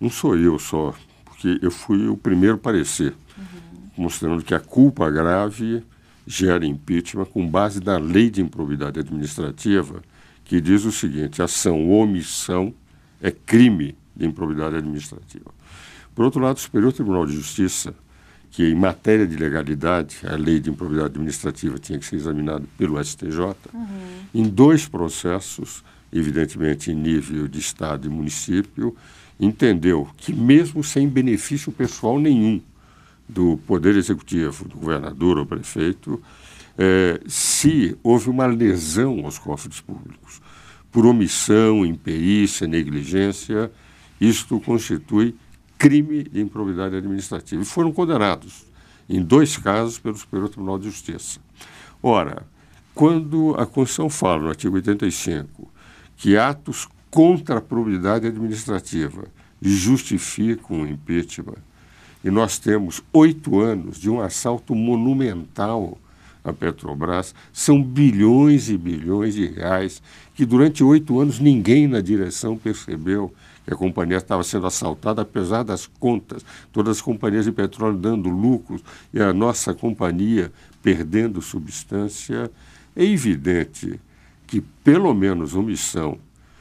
não sou eu só, porque eu fui o primeiro a parecer, mostrando que a culpa grave gera impeachment com base na lei de improbidade administrativa, que diz o seguinte: ação ou omissão é crime de improbidade administrativa. Por outro lado, o Superior Tribunal de Justiça, que em matéria de legalidade, a lei de improbidade administrativa tinha que ser examinada pelo STJ, em 2 processos, evidentemente em nível de Estado e município, entendeu que mesmo sem benefício pessoal nenhum do Poder Executivo, do governador ou prefeito, se houve uma lesão aos cofres públicos, por omissão, imperícia, negligência, isto constitui crime de improbidade administrativa. E foram condenados, em 2 casos, pelo Superior Tribunal de Justiça. Ora, quando a Constituição fala, no artigo 85, que atos contra a probidade administrativa justificam o impeachment, e nós temos 8 anos de um assalto monumental à Petrobras, são bilhões e bilhões de reais que durante 8 anos ninguém na direção percebeu que a companhia estava sendo assaltada, apesar das contas, todas as companhias de petróleo dando lucros e a nossa companhia perdendo substância. É evidente que pelo menos omissão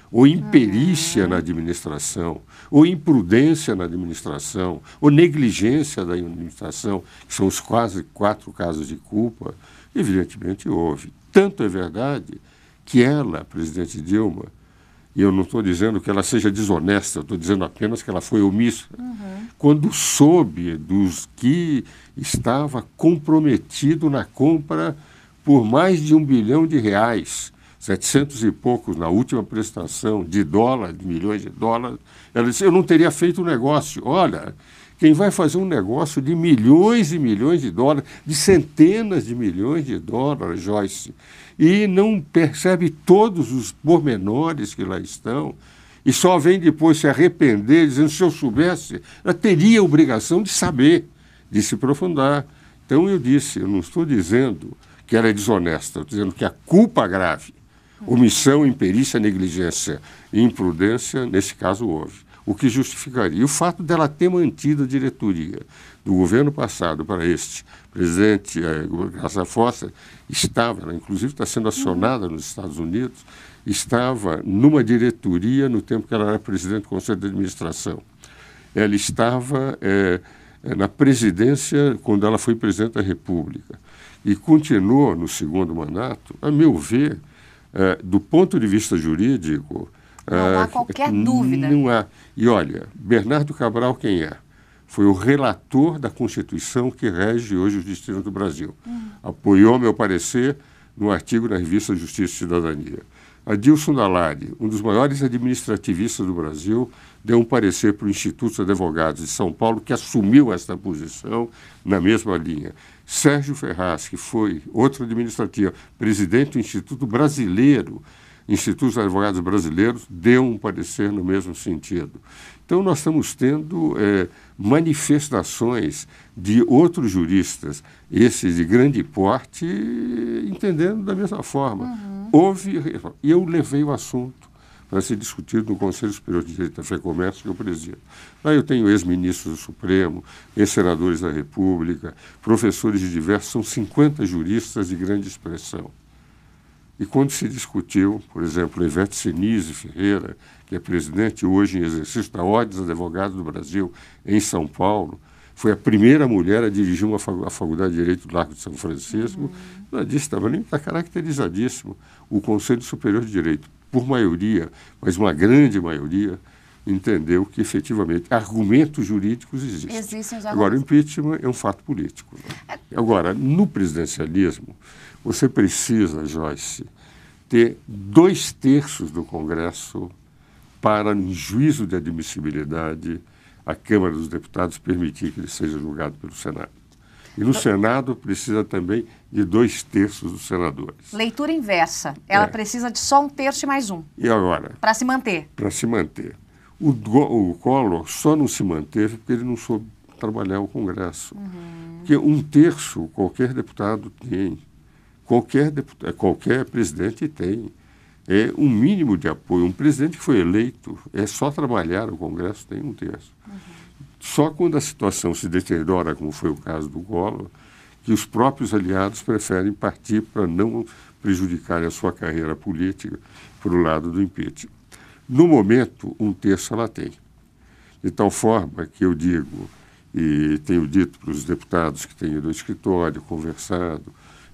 ou imperícia na administração, ou imprudência na administração, ou negligência da administração, que são os quase 4 casos de culpa, evidentemente houve. Tanto é verdade que ela, a presidente Dilma, e eu não estou dizendo que ela seja desonesta, eu estou dizendo apenas que ela foi omissa, quando soube dos que estava comprometido na compra por mais de R$1 bilhão, 700 e poucos na última prestação de dólar, de milhões de dólares, ela disse: eu não teria feito o negócio. Olha, quem vai fazer um negócio de milhões e milhões de dólares, de centenas de milhões de dólares, Joyce, e não percebe todos os pormenores que lá estão, e só vem depois se arrepender, dizendo: se eu soubesse, ela teria a obrigação de saber, de se aprofundar. Então eu disse, eu não estou dizendo que ela é desonesta, estou dizendo que a culpa grave, omissão, imperícia, negligência e imprudência, nesse caso houve. O que justificaria. E o fato dela ter mantido a diretoria do governo passado para este, presidente Graça Foster, ela inclusive está sendo acionada nos Estados Unidos, estava numa diretoria no tempo que ela era presidente do Conselho de Administração. Ela estava na presidência quando ela foi presidente da República e continuou no 2º mandato, a meu ver, do ponto de vista jurídico, não há qualquer dúvida. Não há. E olha, Bernardo Cabral quem é? Foi o relator da Constituição que rege hoje os destinos do Brasil. Apoiou meu parecer no artigo na revista Justiça e Cidadania. Adilson Dalari, um dos maiores administrativistas do Brasil, deu um parecer para o Instituto dos Advogados de São Paulo, que assumiu esta posição na mesma linha. Sérgio Ferraz, que foi outro administrativo, presidente do Instituto Brasileiro, Instituto dos Advogados Brasileiros, deu um parecer no mesmo sentido. Então, nós estamos tendo manifestações de outros juristas, esses de grande porte, entendendo da mesma forma. Houve, e eu levei o assunto para ser discutido no Conselho Superior de Direito da Fé e Comércio, que eu presido. Lá eu tenho ex-ministros do Supremo, ex-senadores da República, professores de diversos, são 50 juristas de grande expressão. E quando se discutiu, por exemplo, Ivete Senise Ferreira, que é presidente hoje em exercício da Ordem dos Advogados do Brasil, em São Paulo, foi a primeira mulher a dirigir a Faculdade de Direito do Largo de São Francisco. Ela disse que está caracterizadíssimo. O Conselho Superior de Direito, por maioria, mas uma grande maioria, entendeu que, efetivamente, argumentos jurídicos existem. Agora, o impeachment é um fato político. Né? Agora, no presidencialismo, você precisa, Joyce, ter 2/3 do Congresso para, em juízo de admissibilidade, a Câmara dos Deputados permitir que ele seja julgado pelo Senado. E no Senado precisa também de 2/3 dos senadores. Leitura inversa. Ela precisa de só 1/3 mais 1. E agora? Para se manter. Para se manter. O Collor só não se manteve porque ele não soube trabalhar o Congresso. Porque 1/3 qualquer deputado tem. Qualquer presidente tem. é um mínimo de apoio. Um presidente que foi eleito, é só trabalhar, o Congresso tem 1/3. Só quando a situação se deteriora, como foi o caso do Collor, que os próprios aliados preferem partir para não prejudicar a sua carreira política para o lado do impeachment. No momento, 1/3 ela tem. De tal forma que eu digo, e tenho dito para os deputados que têm ido ao escritório, conversado,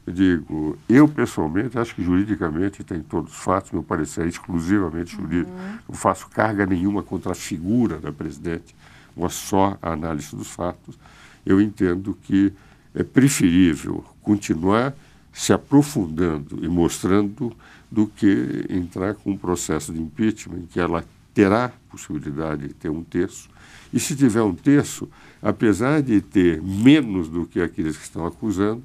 eu digo, eu pessoalmente acho que juridicamente tem todos os fatos, meu parecer é exclusivamente jurídico, não faço carga nenhuma contra a figura da presidente, mas só a análise dos fatos. Eu entendo que é preferível continuar se aprofundando e mostrando do que entrar com um processo de impeachment em que ela terá possibilidade de ter 1/3. E se tiver 1/3, apesar de ter menos do que aqueles que estão acusando,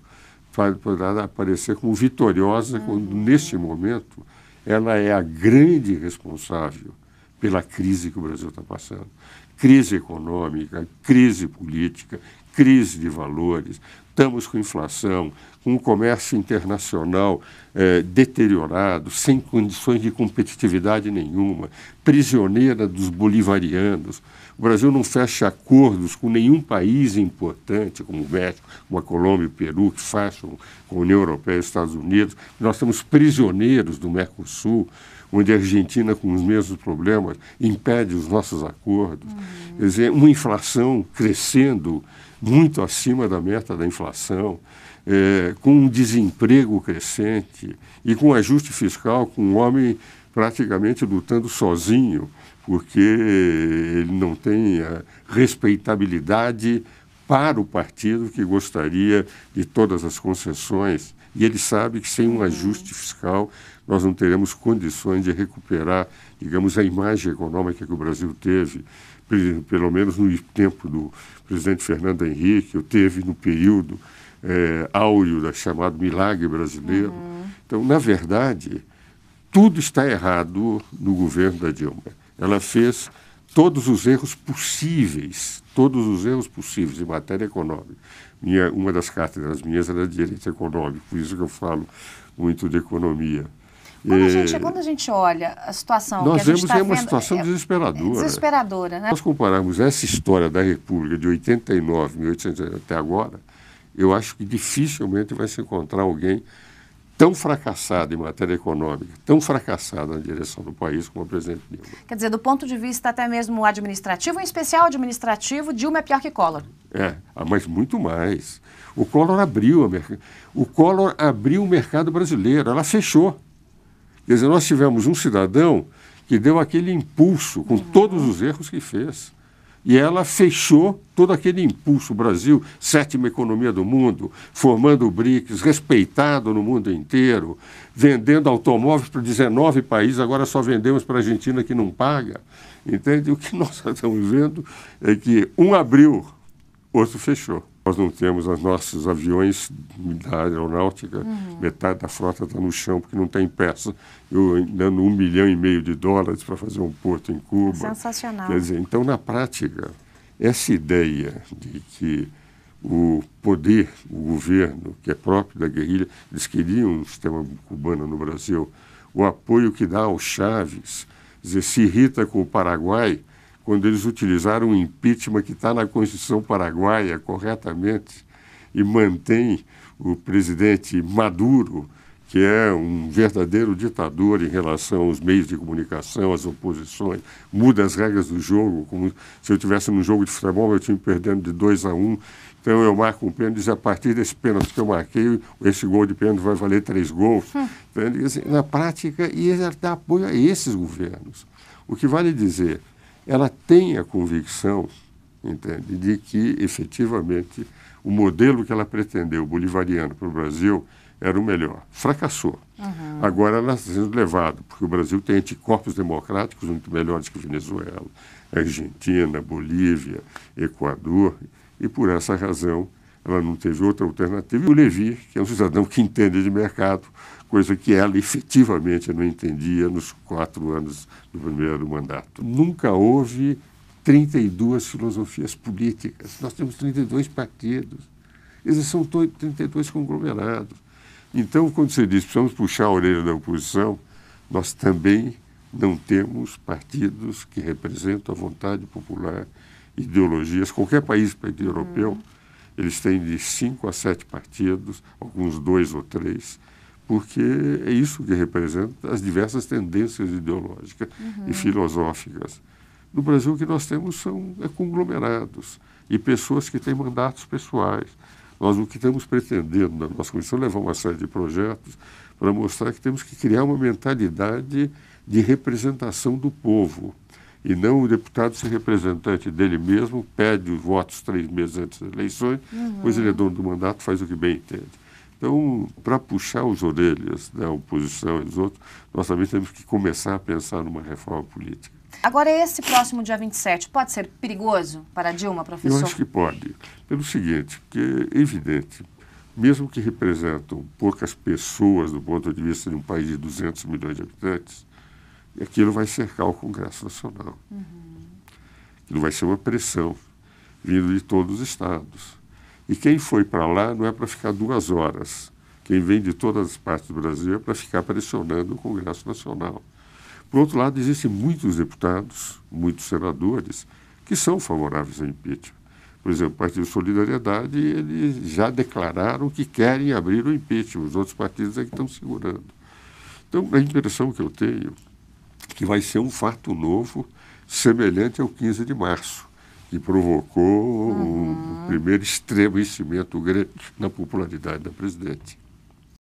poderá aparecer como vitoriosa quando, neste momento, ela é a grande responsável pela crise que o Brasil está passando. Crise econômica, crise política, crise de valores. Estamos com inflação, com o comércio internacional deteriorado, sem condições de competitividade nenhuma, prisioneira dos bolivarianos. O Brasil não fecha acordos com nenhum país importante, como o México, como a Colômbia e o Peru, que fecham com a União Europeia e os Estados Unidos. Nós estamos prisioneiros do Mercosul, onde a Argentina, com os mesmos problemas, impede os nossos acordos. Quer dizer, uma inflação crescendo muito acima da meta da inflação, com um desemprego crescente e com um ajuste fiscal, com um homem praticamente lutando sozinho, porque ele não tem a respeitabilidade para o partido que gostaria de todas as concessões. E ele sabe que sem um ajuste fiscal nós não teremos condições de recuperar, digamos, a imagem econômica que o Brasil teve, pelo menos no tempo do presidente Fernando Henrique, ou teve no período áureo da chamado milagre brasileiro. Então, na verdade, tudo está errado no governo da Dilma. Ela fez todos os erros possíveis em matéria econômica. Uma das cátedras minhas era de direito econômico, por isso que eu falo muito de economia. Quando a gente olha a situação nós que a gente está vendo... uma vendo, situação desesperadora. Desesperadora, né? Nós compararmos essa história da República de 89, 1880 até agora, eu acho que dificilmente vai se encontrar alguém tão fracassado em matéria econômica, tão fracassado na direção do país como o presidente Dilma. Quer dizer, do ponto de vista até mesmo administrativo, em especial administrativo, Dilma é pior que Collor. Mas muito mais. O Collor abriu o mercado brasileiro, ela fechou. Quer dizer, nós tivemos um cidadão que deu aquele impulso com todos os erros que fez. E ela fechou todo aquele impulso. O Brasil, 7ª economia do mundo, formando o BRICS, respeitado no mundo inteiro, vendendo automóveis para 19 países, agora só vendemos para a Argentina que não paga. Entende? O que nós estamos vendo é que um abriu, outro fechou. Nós não temos os nossos aviões da aeronáutica, metade da frota está no chão porque não tem peça. Eu dando $1,5 milhão para fazer um porto em Cuba. Sensacional. Quer dizer, então, na prática, essa ideia de que o poder, o governo, que é próprio da guerrilha, eles queriam um sistema cubano no Brasil, o apoio que dá ao Chaves, dizer, se irrita com o Paraguai, quando eles utilizaram o impeachment que está na Constituição paraguaia corretamente e mantém o presidente Maduro, que é um verdadeiro ditador em relação aos meios de comunicação, às oposições, muda as regras do jogo, como se eu estivesse num jogo de futebol, meu time perdendo de 2-1, então eu marco um pênalti e diz, a partir desse pênalti que eu marquei, esse gol de pênalti vai valer 3 gols. Então, assim, na prática, e ele dá apoio a esses governos. O que vale dizer, ela tem a convicção, entende, de que, efetivamente, o modelo que ela pretendeu, bolivariano, para o Brasil, era o melhor. Fracassou. Agora ela está sendo levada, porque o Brasil tem anticorpos democráticos muito melhores que Venezuela, Argentina, Bolívia, Equador, e por essa razão ela não teve outra alternativa. E o Levi, que é um cidadão que entende de mercado, coisa que ela efetivamente não entendia nos 4 anos do primeiro mandato. Nunca houve 32 filosofias políticas. Nós temos 32 partidos. Eles são 32 conglomerados. Então, quando você diz que precisamos puxar a orelha da oposição, nós também não temos partidos que representam a vontade popular, ideologias. Qualquer país europeu, eles têm de 5 a 7 partidos, alguns 2 ou 3, porque é isso que representa as diversas tendências ideológicas e filosóficas. No Brasil, o que nós temos são conglomerados e pessoas que têm mandatos pessoais. Nós o que estamos pretendendo na nossa comissão é levar uma série de projetos para mostrar que temos que criar uma mentalidade de representação do povo, e não o deputado ser representante dele mesmo, pede os votos 3 meses antes das eleições, pois ele é dono do mandato, faz o que bem entende. Então, para puxar as orelhas da oposição e dos outros, nós também temos que começar a pensar numa reforma política. Agora, esse próximo dia 27 pode ser perigoso para Dilma, professor? Eu acho que pode. Pelo seguinte, porque é evidente, mesmo que representam poucas pessoas do ponto de vista de um país de 200 milhões de habitantes, aquilo vai cercar o Congresso Nacional. Aquilo vai ser uma pressão vindo de todos os estados. E quem foi para lá não é para ficar 2 horas. Quem vem de todas as partes do Brasil é para ficar pressionando o Congresso Nacional. Por outro lado, existem muitos deputados, muitos senadores, que são favoráveis ao impeachment. Por exemplo, o Partido Solidariedade, eles já declararam que querem abrir o impeachment. Os outros partidos é que estão segurando. Então, a impressão que eu tenho é que vai ser um fato novo, semelhante ao 15 de março, que provocou um primeiro estremecimento grande na popularidade da presidente.